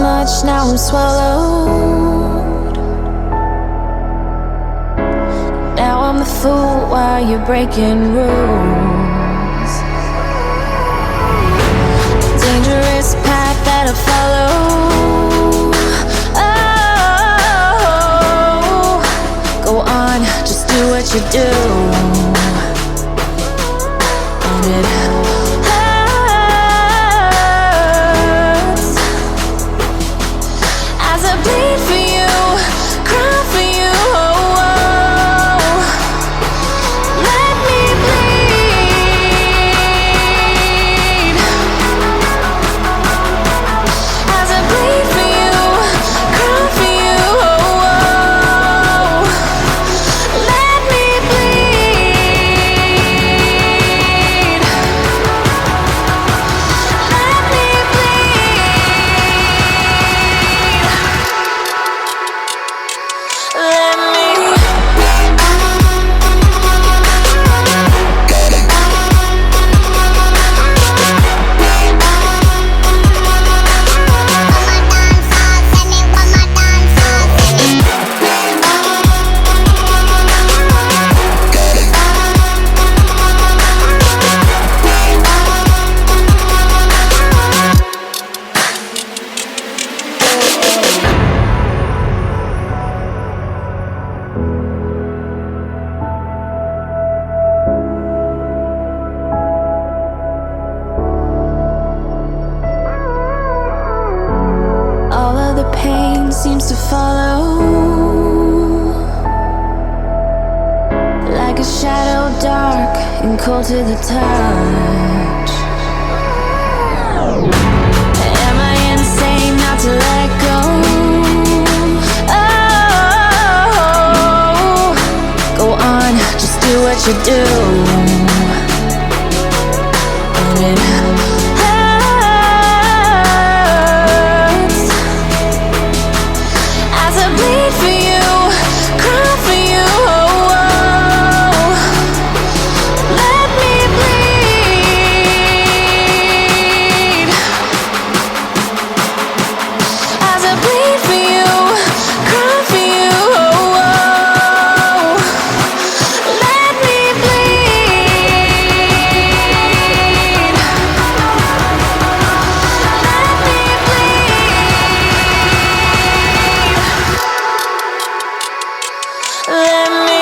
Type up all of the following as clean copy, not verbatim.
much, now I'm swallowed. Now I'm the fool while you're breaking rules. Dangerous path that I follow. Oh, go on, just do what you do. And it hurts as I bleed for you, cry for you. Oh, oh. Let me bleed as I bleed for you, cry for you. Oh, oh. Let me bleed. Let me bleed. Let me. All of the pain seems to follow, like a shadow, dark and cold to the touch. Am I insane not to let go? Oh, go on, just do what you do. And it hurts as I bleed for you, cry for you. Oh, oh. Let me bleed as I bleed for you, cry for you. Oh, oh. Let me bleed. Let me bleed. Let me.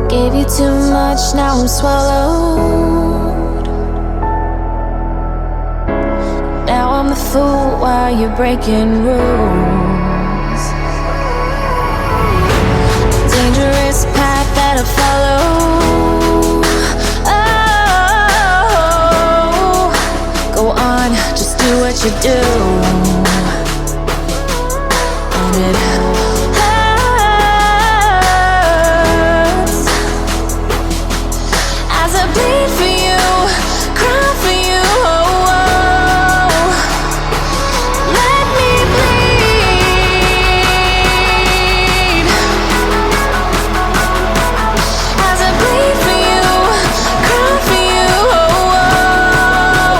Gave you too much, now I'm swallowed. Now I'm the fool while you're breaking rules. Dangerous path that I follow. Oh, go on, just do what you do. And it hurts as I bleed for you, cry for you. Oh, oh. Let me bleed as I bleed for you, cry for you. Oh, oh.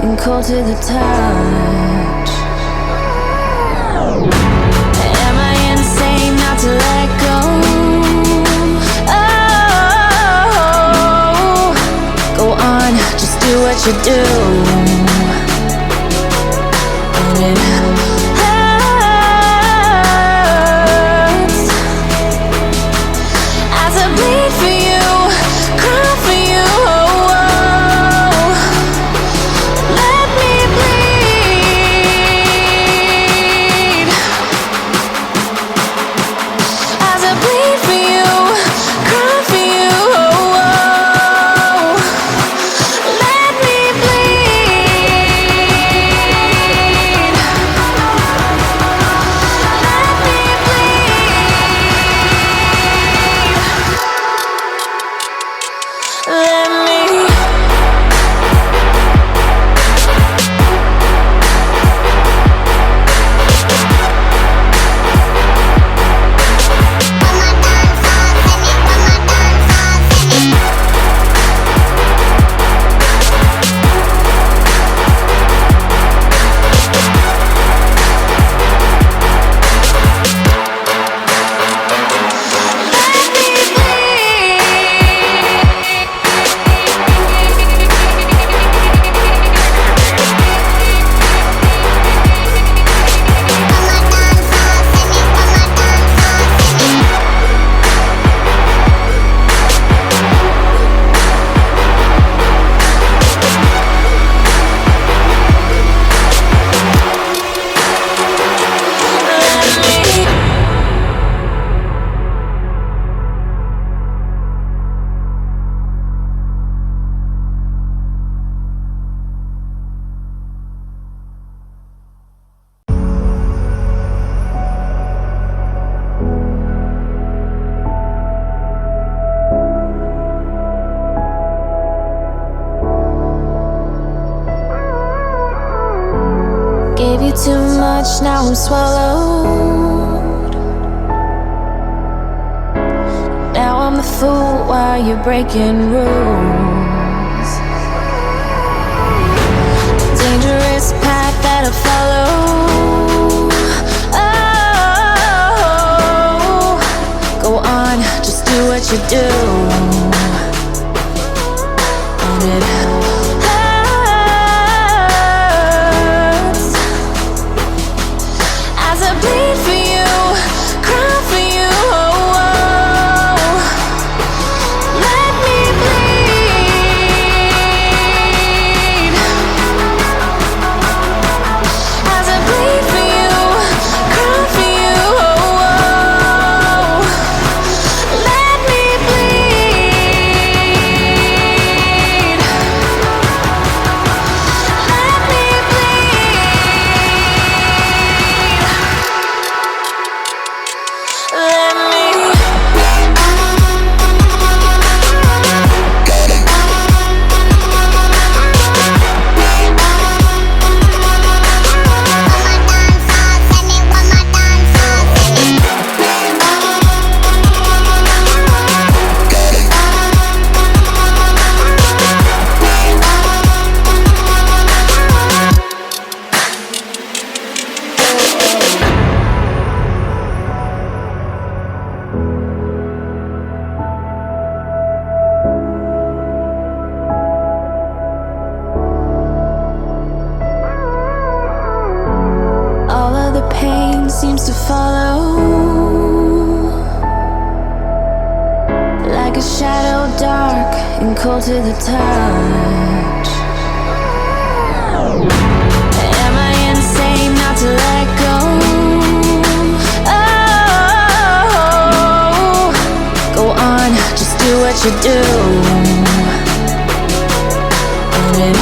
and cold to the touch. Am I insane not to let go? Oh, go on, just do what you do. And it hurts as I bleed for you, cry for you. Oh, let me bleed as I bleed for you, cry for you. Oh, let me bleed. Let me bleed. Let me. Gave you too much, now I'm swallowed. Now I'm the fool while you're breaking rules. Dangerous path that I follow. Oh, go on, just do what you do. And it as I bleed for you, cry for you. Oh, let me bleed as I bleed for you, cry for you. Oh, let me bleed. Let me bleed. Let me. All of the pain seems to follow, like a shadow dark and cold to the touch. Am I insane not to let go? Oh, go on, just do what you do. And it